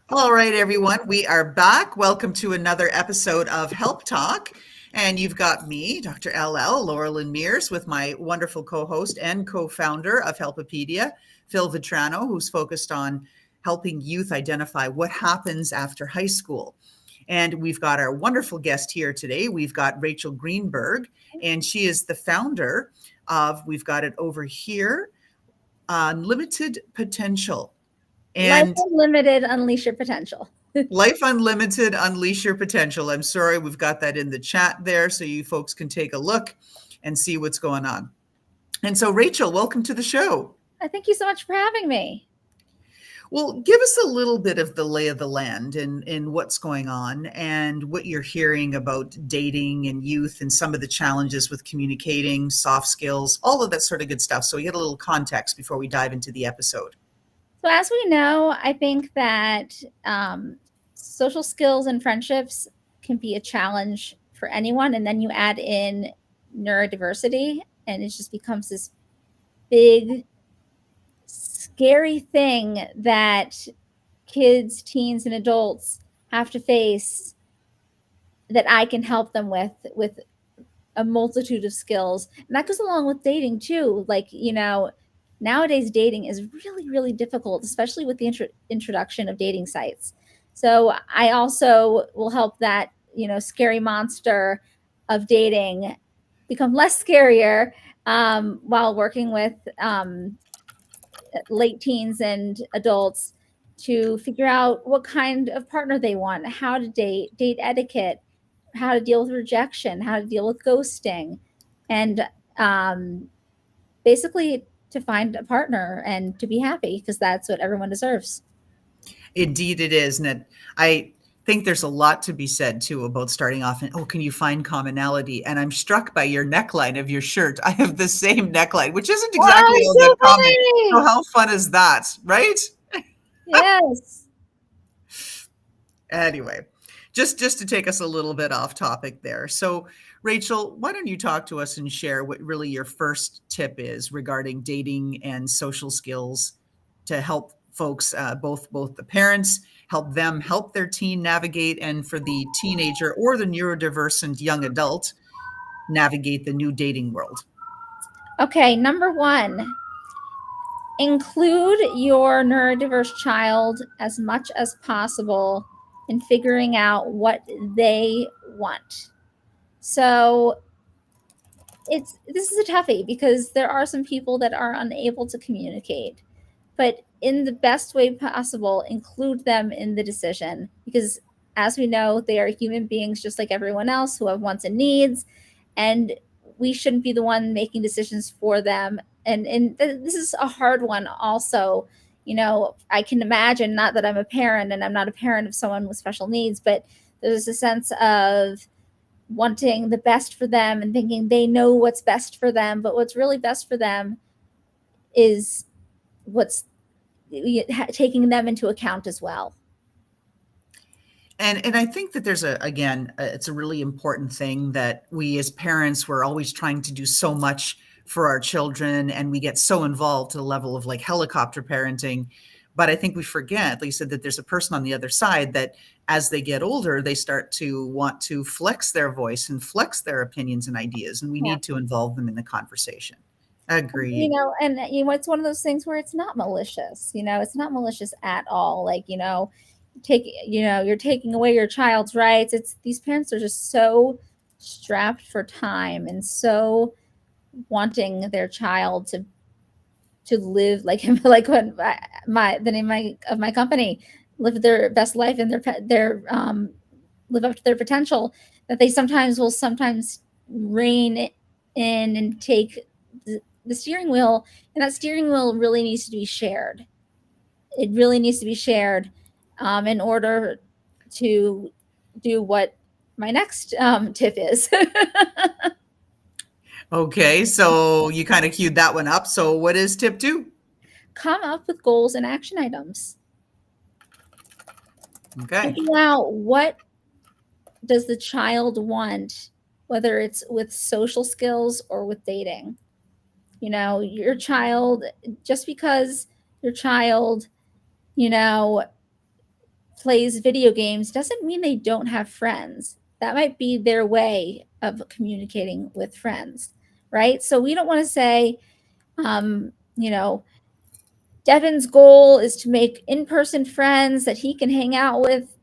All right, everyone, we are back. Welcome to another episode of Help Talk. And you've got me, Dr. LL, Laura Lynn Mears, with my wonderful co host and co founder of Helpopedia, Phil Vitrano, who's focused on helping youth identify what happens after high school. And we've got our wonderful guest here today. We've got Rachel Greenberg, and she is the founder of, we've got it over here, Unlimited Potential. Life And Unlimited, unleash your potential. Life Unlimited, Unleash Your Potential. I'm sorry, we've got that in the chat there so you folks can take a look and see what's going on. And so, Rachel, welcome to the show. Thank you so much for having me. Well, give us a little bit of the lay of the land and what's going on and what you're hearing about dating and youth and some of the challenges with communicating, soft skills, all of that sort of good stuff. So we get a little context before we dive into the episode. So, as we know, I think that social skills and friendships can be a challenge for anyone. And then you add in neurodiversity, and it just becomes this big, scary thing that kids, teens, and adults have to face that I can help them with a multitude of skills. And that goes along with dating too. Like, nowadays dating is really, really difficult, especially with the introduction of dating sites. So I also will help that, scary monster of dating become less scarier while working with late teens and adults to figure out what kind of partner they want, how to date etiquette, how to deal with rejection, how to deal with ghosting, and basically to find a partner and to be happy because that's what everyone deserves. Indeed, it is. And I think there's a lot to be said too about starting off and, oh, can you find commonality? And I'm struck by your neckline of your shirt. I have the same neckline, which isn't exactly Wow, all so that common. So funny. how fun is that, right? Yes. Anyway, just to take us a little bit off topic there. So, Rachel, why don't you talk to us and share what really your first tip is regarding dating and social skills to help folks, both the parents, help them help their teen navigate, and for the teenager or the neurodivergent young adult navigate the new dating world. Okay, number one, include your neurodiverse child as much as possible in figuring out what they want. So this is a toughie because there are some people that are unable to communicate, but in the best way possible, include them in the decision because as we know, they are human beings just like everyone else who have wants and needs, and we shouldn't be the one making decisions for them. And this is a hard one also. I can imagine, not that I'm a parent and I'm not a parent of someone with special needs, but there's a sense of wanting the best for them and thinking they know what's best for them, but what's really best for them is what's taking them into account as well. And I think that there's it's a really important thing that we as parents, we're always trying to do so much for our children and we get so involved to the level of like helicopter parenting. But I think we forget, like you said, that there's a person on the other side that as they get older, they start to want to flex their voice and flex their opinions and ideas. And we Yeah. need to involve them in the conversation. Agreed. And it's one of those things where it's not malicious. It's not malicious at all. Like, you're taking away your child's rights. It's these parents are just so strapped for time and so wanting their child to live like like when the name of my company, live their best life and their live up to their potential, that they sometimes rein in and take the steering wheel, and that steering wheel really needs to be shared. It really needs to be shared in order to do what my next tip is. Okay, so you kind of queued that one up. So what is tip two? Come up with goals and action items. Okay. Figure out what does the child want, whether it's with social skills or with dating. Your child, just because your child, you know, plays video games doesn't mean they don't have friends. That might be their way of communicating with friends, right? So we don't want to say, you know, Devin's goal is to make in-person friends that he can hang out with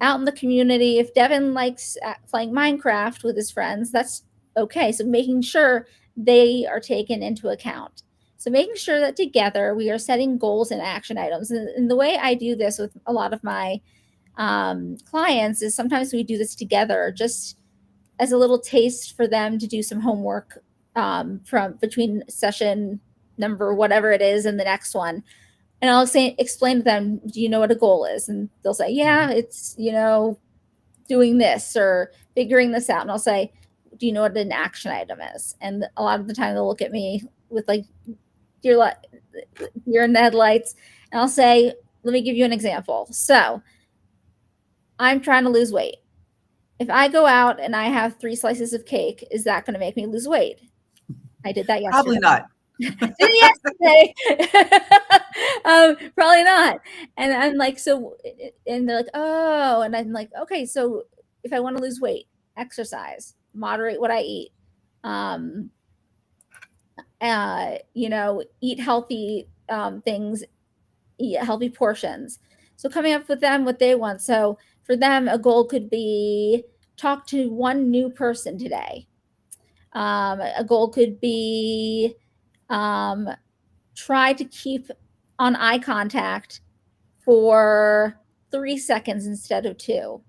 out in the community. If Devin likes playing Minecraft with his friends, that's okay. So making sure they are taken into account. So making sure that together we are setting goals and action items. And the way I do this with a lot of my clients is sometimes we do this together just as a little taste for them to do some homework from between session number whatever it is and the next one. And I'll say explain to them, do you know what a goal is? And they'll say, yeah, it's, doing this or figuring this out. And I'll say, do you know what an action item is? And a lot of the time they'll look at me with like deer in the headlights. And I'll say, let me give you an example. So I'm trying to lose weight. If I go out and I have 3 slices of cake, is that going to make me lose weight? I did that yesterday. Probably not. Did it yesterday. Probably not. And I'm like, so, and they're like, oh, and I'm like, okay, so if I want to lose weight, exercise, moderate what I eat, eat healthy things, eat healthy portions. So coming up with them what they want. So for them, a goal could be talk to one new person today. A goal could be try to keep on eye contact for 3 seconds instead of 2.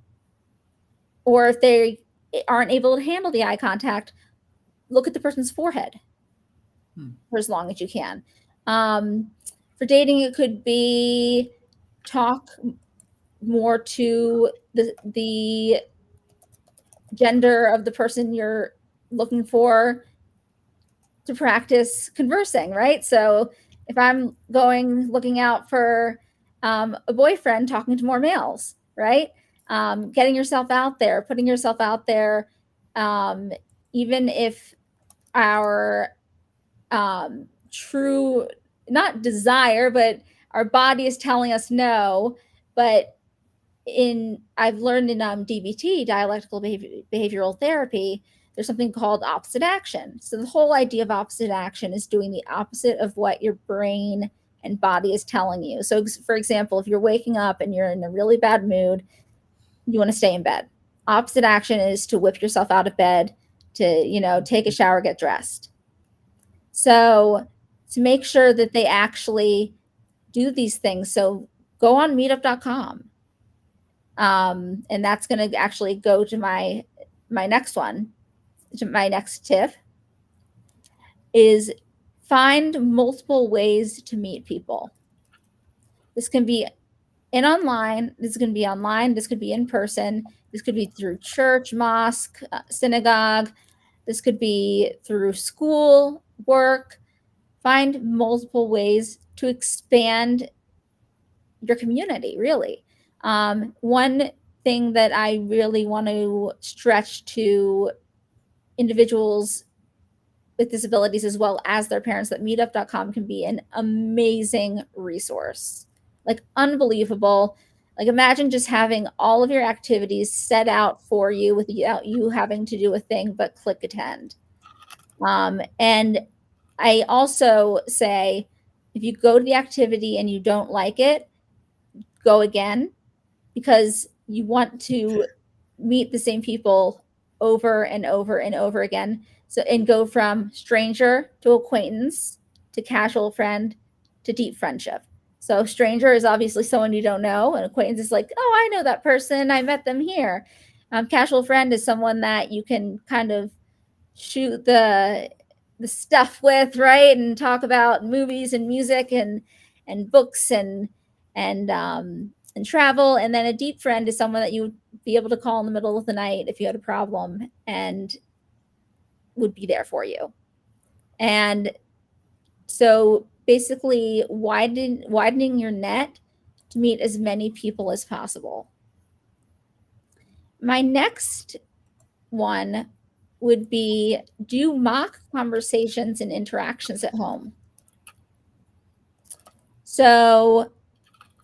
Or if they aren't able to handle the eye contact, look at the person's forehead for as long as you can. For dating, it could be talk more to the gender of the person you're looking for to practice conversing, right? So if I'm looking out for a boyfriend, talking to more males, right? Getting yourself out there, putting yourself out there, even if our true, not desire, but our body is telling us no. But I've learned in DBT, dialectical behavioral therapy, there's something called opposite action. So the whole idea of opposite action is doing the opposite of what your brain and body is telling you. So for example, if you're waking up and you're in a really bad mood, you want to stay in bed. Opposite action is to whip yourself out of bed, to take a shower, get dressed. So to make sure that they actually do these things, so go on meetup.com. And that's going to actually go to my next one. To my next tip is find multiple ways to meet people. This can be online. This can be online. This could be in person. This could be through church, mosque, synagogue. This could be through school, work. Find multiple ways to expand your community, really. One thing that I really want to stretch to individuals with disabilities as well as their parents, that meetup.com can be an amazing resource, like unbelievable. Like imagine just having all of your activities set out for you without you having to do a thing but click attend. And I also say, if you go to the activity and you don't like it, go again, because you want to meet the same people over and over and over again. So, and go from stranger to acquaintance to casual friend to deep friendship. So stranger is obviously someone you don't know, and acquaintance is like, oh, I know that person, I met them here. Casual friend is someone that you can kind of shoot the stuff with, right, and talk about movies and music and books and travel. And then a deep friend is someone that you would be able to call in the middle of the night if you had a problem and would be there for you. And so basically widening your net to meet as many people as possible. My next one would be do mock conversations and interactions at home. So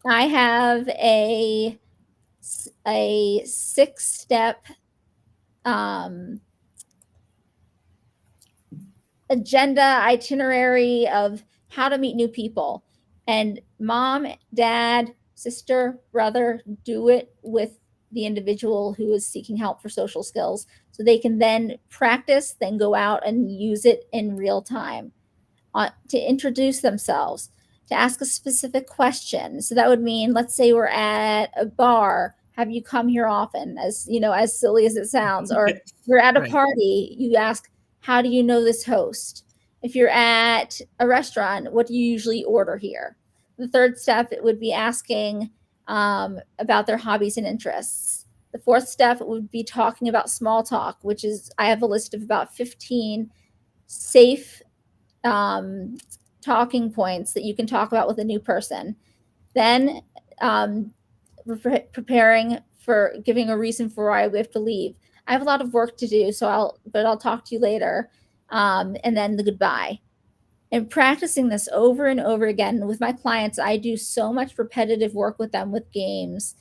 I have a a 6-step agenda itinerary of how to meet new people. And mom, dad, sister, brother, do it with the individual who is seeking help for social skills so they can then practice, then go out and use it in real time. To introduce themselves, to ask a specific question. So that would mean, let's say we're at a bar. Have you come here often? As you know, as silly as it sounds. Or you're at a Right. party, you ask, how do you know this host? If you're at a restaurant, what do you usually order here? The third step, it would be asking about their hobbies and interests. The fourth step would be talking about small talk, which is, I have a list of about 15 safe talking points that you can talk about with a new person. Then preparing for giving a reason for why we have to leave. I have a lot of work to do, but I'll talk to you later. And then the goodbye. And practicing this over and over again with my clients, I do so much repetitive work with them with games.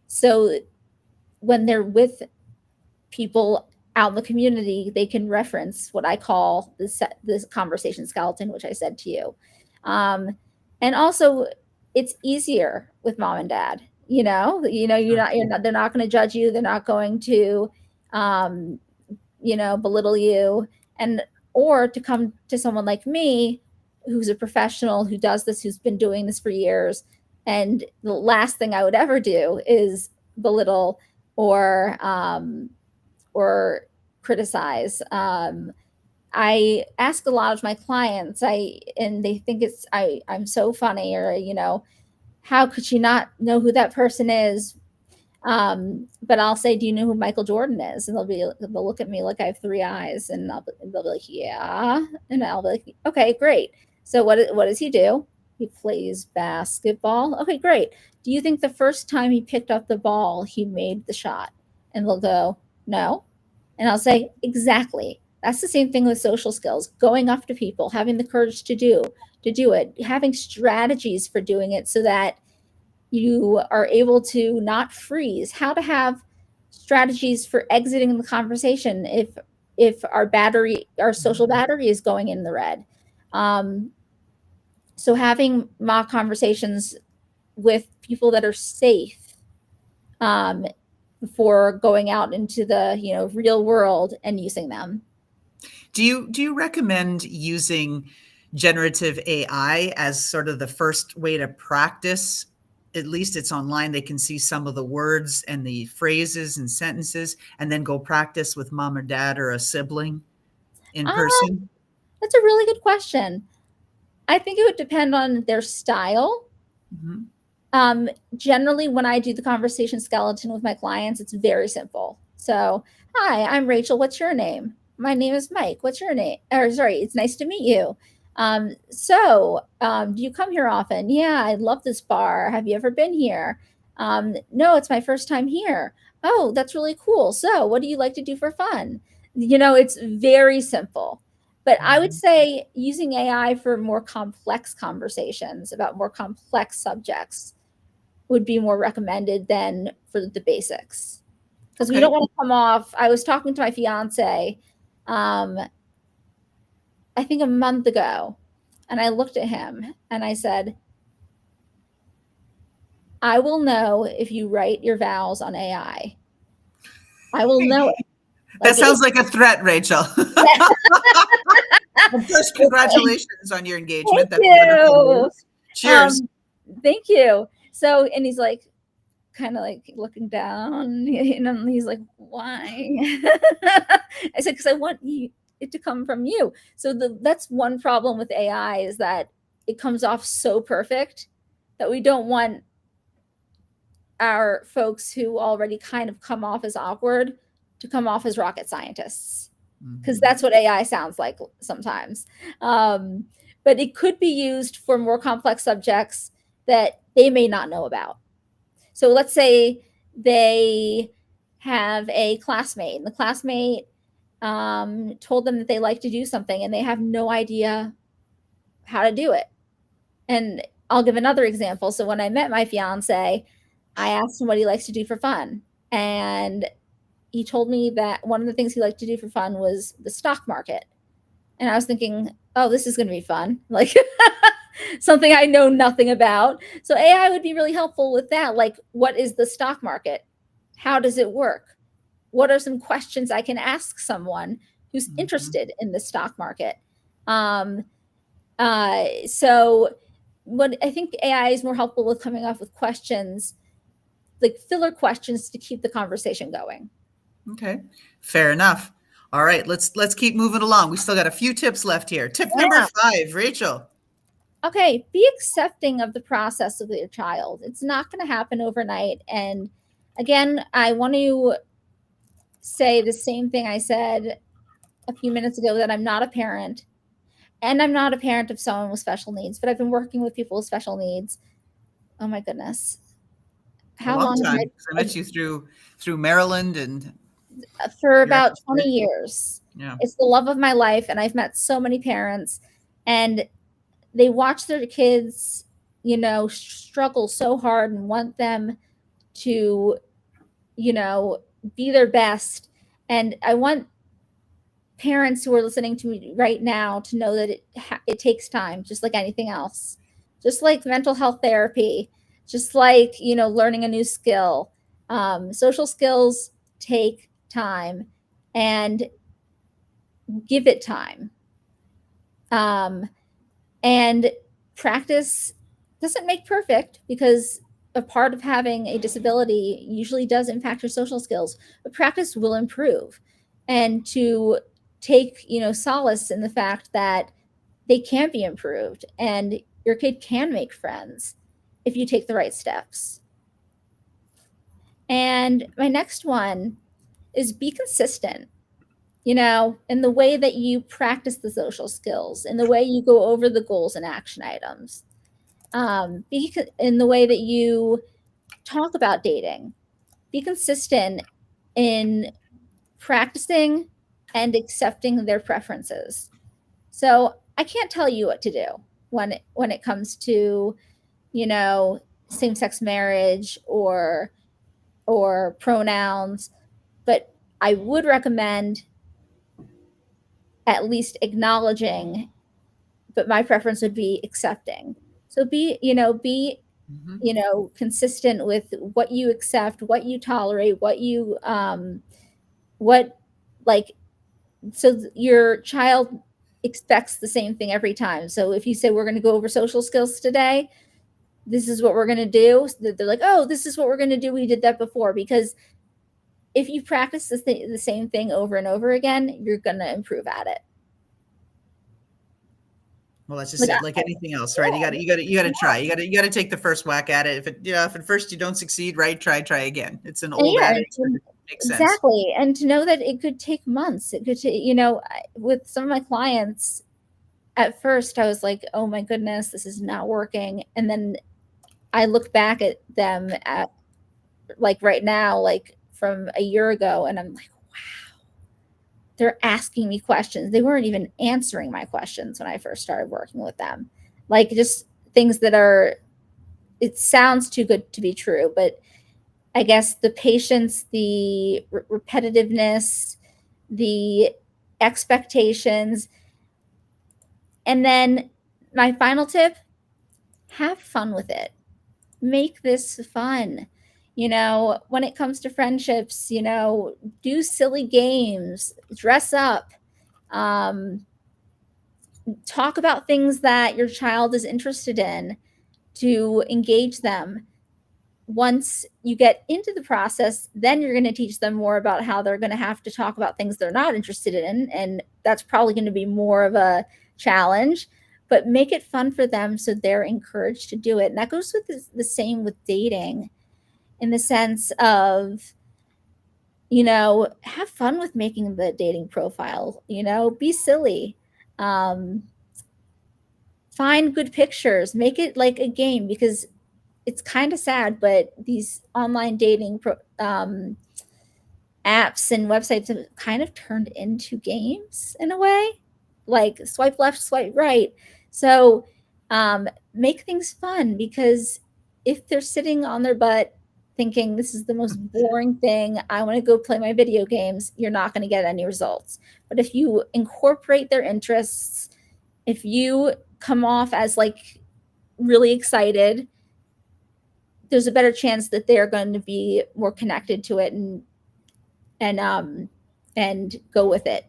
So when they're with people out in the community, they can reference what I call this conversation skeleton, which I said to you. And also, it's easier with mom and dad. They're not going to judge you. They're not going to, belittle you, or to come to someone like me, who's a professional, who does this, who's been doing this for years. And the last thing I would ever do is belittle or criticize. I ask a lot of my clients, and they think I'm so funny, or how could she not know who that person is? But I'll say, do you know who Michael Jordan is? And they'll look at me like I have 3 eyes, and they'll be like, yeah, and I'll be like, okay, great. So what does he do? He plays basketball. Okay, great. Do you think the first time he picked up the ball, he made the shot? And they'll go, no. And I'll say, exactly. That's the same thing with social skills, going up to people, having the courage to do it, having strategies for doing it so that you are able to not freeze, how to have strategies for exiting the conversation if our social battery is going in the red. So having mock conversations with people that are safe before going out into the real world and using them. Do you recommend using generative AI as sort of the first way to practice? At least it's online. They can see some of the words and the phrases and sentences, and then go practice with mom or dad or a sibling in person. That's a really good question. I think it would depend on their style. Mm-hmm. Generally, when I do the conversation skeleton with my clients, it's very simple. So, hi, I'm Rachel. What's your name? My name is Mike. What's your name? Or sorry, it's nice to meet you. Do you come here often? Yeah, I love this bar. Have you ever been here? No, it's my first time here. Oh, that's really cool. So what do you like to do for fun? It's very simple. But I would say using AI for more complex conversations about more complex subjects would be more recommended than for the basics. Because we don't want to come off. I was talking to my fiance, I think a month ago, and I looked at him and I said, I will know if you write your vows on AI. I will know it. That sounds like a threat, Rachel. First, congratulations on your engagement. Thank you. Cheers. Thank you. So, and he's like, kind of like looking down, and he's like, why? I said, because I want it to come from you. So that's one problem with AI, is that it comes off so perfect that we don't want our folks who already kind of come off as awkward to come off as rocket scientists, because that's what AI sounds like sometimes. But it could be used for more complex subjects that they may not know about. So let's say they have a classmate, and the classmate told them that they like to do something, and they have no idea how to do it. And I'll give another example. So when I met my fiance, I asked him what he likes to do for fun. And he told me that one of the things he liked to do for fun was the stock market. And I was thinking, oh, this is going to be fun. Like something I know nothing about. So AI would be really helpful with that. Like, what is the stock market? How does it work? What are some questions I can ask someone who's Mhm. interested in the stock market? Um, so what I think AI is more helpful with coming up with questions, like filler questions to keep the conversation going. Okay, fair enough. All right, let's keep moving along. We still got a few tips left here. Tip number Yeah. 5, Rachel. Okay, be accepting of the process of your child. It's not going to happen overnight. And again, I want to say the same thing I said a few minutes ago, that I'm not a parent, and I'm not a parent of someone with special needs, but I've been working with people with special needs. Oh my goodness. A How long long time, have 'cause I met you through Maryland and for you're up about the 20 street. years. Yeah. It's the love of my life, and I've met so many parents, and they watch their kids, struggle so hard and want them to, you know, be their best. And I want parents who are listening to me right now to know that it takes time, just like anything else, just like mental health therapy, just like learning a new skill. Social skills take time, and give it time. Um, and practice doesn't make perfect, because a part of having a disability usually does impact your social skills, but practice will improve. And to take solace in the fact that they can be improved, and your kid can make friends if you take the right steps. And my next one is be consistent, in the way that you practice the social skills, in the way you go over the goals and action items, in the way that you talk about dating. Be consistent in practicing and accepting their preferences. So I can't tell you what to do when it comes to same-sex marriage or pronouns, but I would recommend at least acknowledging, but my preference would be accepting. So be Mhm. consistent with what you accept, what you tolerate, what like so your child expects the same thing every time. So if you say we're going to go over social skills today, this is what we're going to do. So they're like, oh, this is what we're going to do. We did that before. Because if you practice the same thing over and over again, you're going to improve at it. Well, that's just Like, it. Like anything else, right? yeah, You gotta yeah. try. You gotta take the first whack at it. If at first you don't succeed, right? Try again. It's an And old yeah, adage, but it makes sense. exactly. And to know that it could take months. It could take, with some of my clients, at first I was like, oh my goodness, this is not working. And then I look back at them at like right now, like from a year ago, and I'm like, wow, they're asking me questions. They weren't even answering my questions when I first started working with them. Like just things that are, it sounds too good to be true, but I guess the patience, the repetitiveness, the expectations. And then my final tip, have fun with it. Make this fun. When it comes to friendships, do silly games, dress up, um, talk about things that your child is interested in to engage them. Once you get into the process, then you're going to teach them more about how they're going to have to talk about things they're not interested in. And that's probably going to be more of a challenge, but make it fun for them so they're encouraged to do it. And that goes with the same with dating, in the sense of, have fun with making the dating profile, be silly. Um, find good pictures, make it like a game, because it's kind of sad, but these online dating apps and websites have kind of turned into games in a way, like swipe left, swipe right. So make things fun, because if they're sitting on their butt thinking this is the most boring thing, I want to go play my video games, you're not going to get any results. But if you incorporate their interests, if you come off as like really excited, there's a better chance that they're going to be more connected to it and go with it.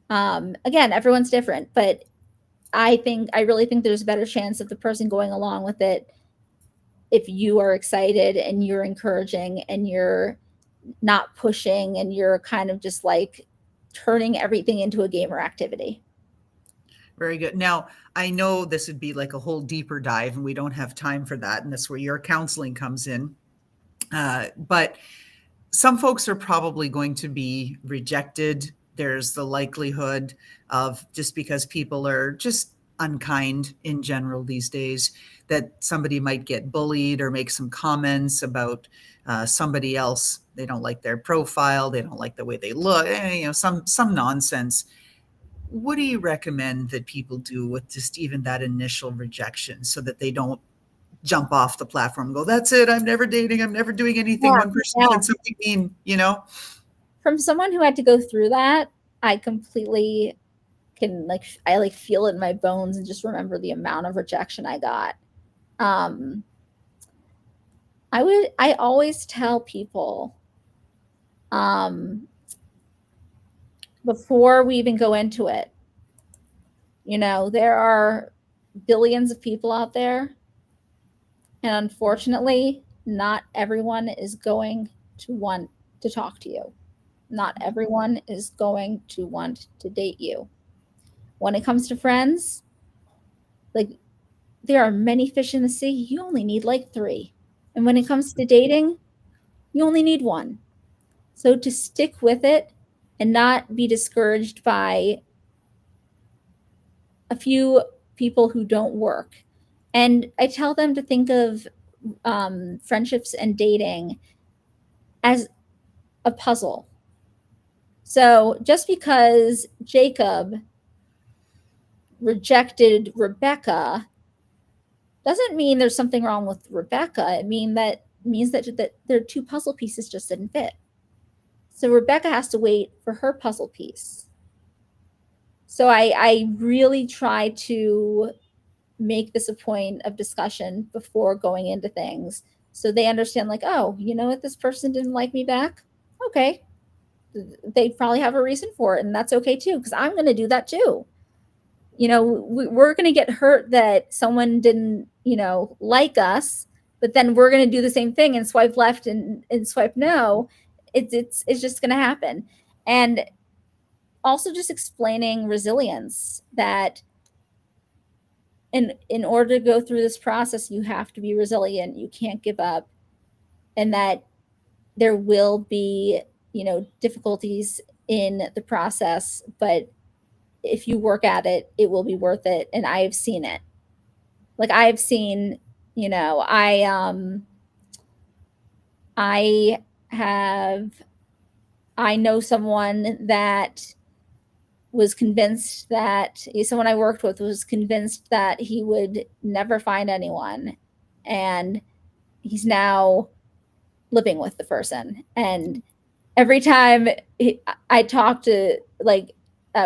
Again, everyone's different, but I really think there's a better chance of the person going along with it if you are excited and you're encouraging and you're not pushing and you're kind of just like turning everything into a gamer activity. Very good. Now, I know this would be like a whole deeper dive, and we don't have time for that. And that's where your counseling comes in. But some folks are probably going to be rejected. There's the likelihood of, just because people are just unkind in general these days, that somebody might get bullied or make some comments about somebody else. They don't like their profile. They don't like the way they look, some nonsense. What do you recommend that people do with just even that initial rejection, so that they don't jump off the platform and go, that's it, I'm never dating, I'm never doing anything. One person said something mean. From someone who had to go through that, I completely can I feel it in my bones and just remember the amount of rejection I got. I always tell people, before we even go into it, there are billions of people out there, and unfortunately, not everyone is going to want to talk to you. Not everyone is going to want to date you. When it comes to friends, like, there are many fish in the sea. You only need like 3. And when it comes to dating, you only need 1. So to stick with it and not be discouraged by a few people who don't work. And I tell them to think of friendships and dating as a puzzle. So just because Jacob rejected Rebecca doesn't mean there's something wrong with Rebecca. It means that their 2 puzzle pieces just didn't fit. So Rebecca has to wait for her puzzle piece. So I really try to make this a point of discussion before going into things, so they understand, like, oh, you know what, this person didn't like me back. Okay, they probably have a reason for it, and that's okay too, because I'm going to do that too. We're going to get hurt that someone didn't, like us, but then we're going to do the same thing and swipe left and swipe no. It's just going to happen. And also just explaining resilience, that in order to go through this process, you have to be resilient. You can't give up, and that there will be, difficulties in the process, but if you work at it, it will be worth it. And I've seen it. Like, I've seen, I know someone that was convinced that someone I worked with was convinced that he would never find anyone. And he's now living with the person. And every time I talk to, like,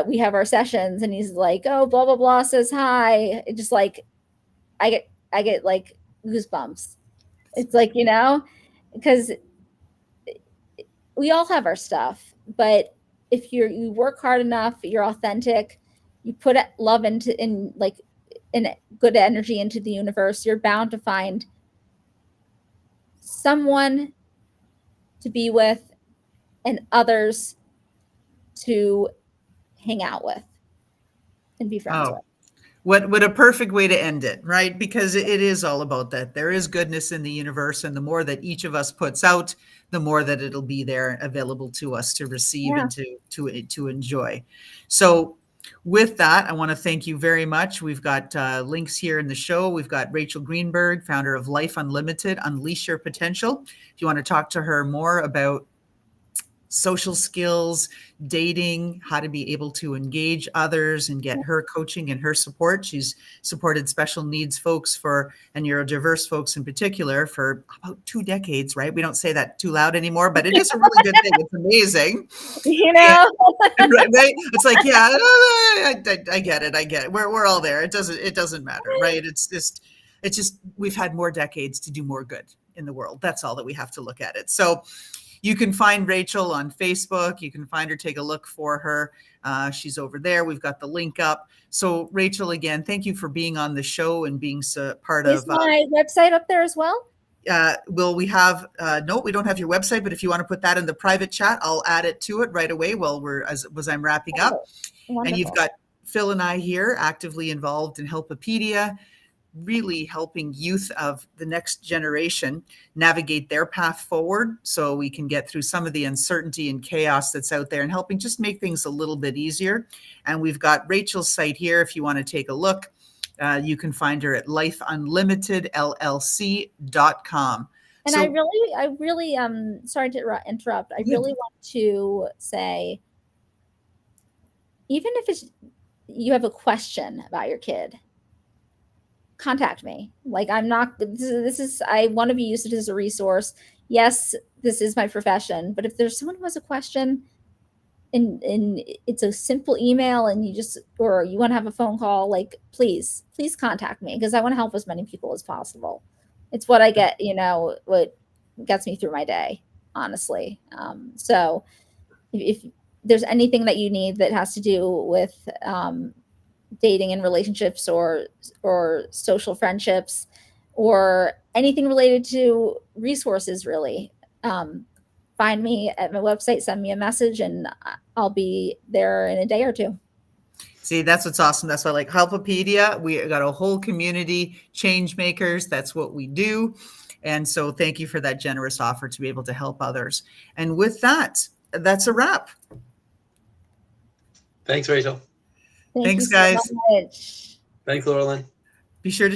we have our sessions, and he's like, oh, blah, blah, blah, says hi. It just like, I get like goosebumps. It's like, because we all have our stuff, but if you work hard enough, you're authentic, you put love in good energy into the universe, you're bound to find someone to be with and others to hang out with and be friends with. What a perfect way to end it, right? Because it is all about that. There is goodness in the universe, and the more that each of us puts out, the more that it'll be there available to us to receive and to enjoy. So with that, I want to thank you very much. We've got links here in the show. We've got Rachel Greenberg, founder of Life Unlimited, Unleash Your Potential. If you want to talk to her more about social skills, dating, how to be able to engage others and get her coaching and her support. She's supported special needs folks and neurodiverse folks in particular for about 2 decades, right? We don't say that too loud anymore, but it is a really good thing. It's amazing. Right? It's like, yeah, I get it. I get it. We're all there. It doesn't matter, right? It's just we've had more decades to do more good in the world. That's all that we have to look at it. So you can find Rachel on Facebook. You can find her, take a look for her. She's over there. We've got the link up. So Rachel, again, thank you for being on the show and being part of. Is my website up there as well? Will we have, no, we don't have your website, but if you want to put that in the private chat, I'll add it to it right away as I'm wrapping up. Wonderful. And you've got Phil and I here actively involved in Helpopedia, really helping youth of the next generation navigate their path forward so we can get through some of the uncertainty and chaos that's out there and helping just make things a little bit easier. And we've got Rachel's site here if you want to take a look. You can find her at lifeunlimitedllc.com. And I really, sorry to interrupt. I really want to say, even if you have a question about your kid, contact me. Like, I'm not, I want to be used as a resource. Yes, this is my profession, but if there's someone who has a question and it's a simple email and or you want to have a phone call, like, please contact me, because I want to help as many people as possible. It's what I get, what gets me through my day, honestly. So if there's anything that you need that has to do with, dating and relationships or social friendships or anything related to resources, really, find me at my website, send me a message, and I'll be there in a day or two. See, that's what's awesome. That's why I like Helpopedia. We got a whole community, change makers. That's what we do. And so thank you for that generous offer to be able to help others. And with that, that's a wrap. Thanks, Rachel. Thanks, guys. So much. Thanks, Laurelyn. Be sure to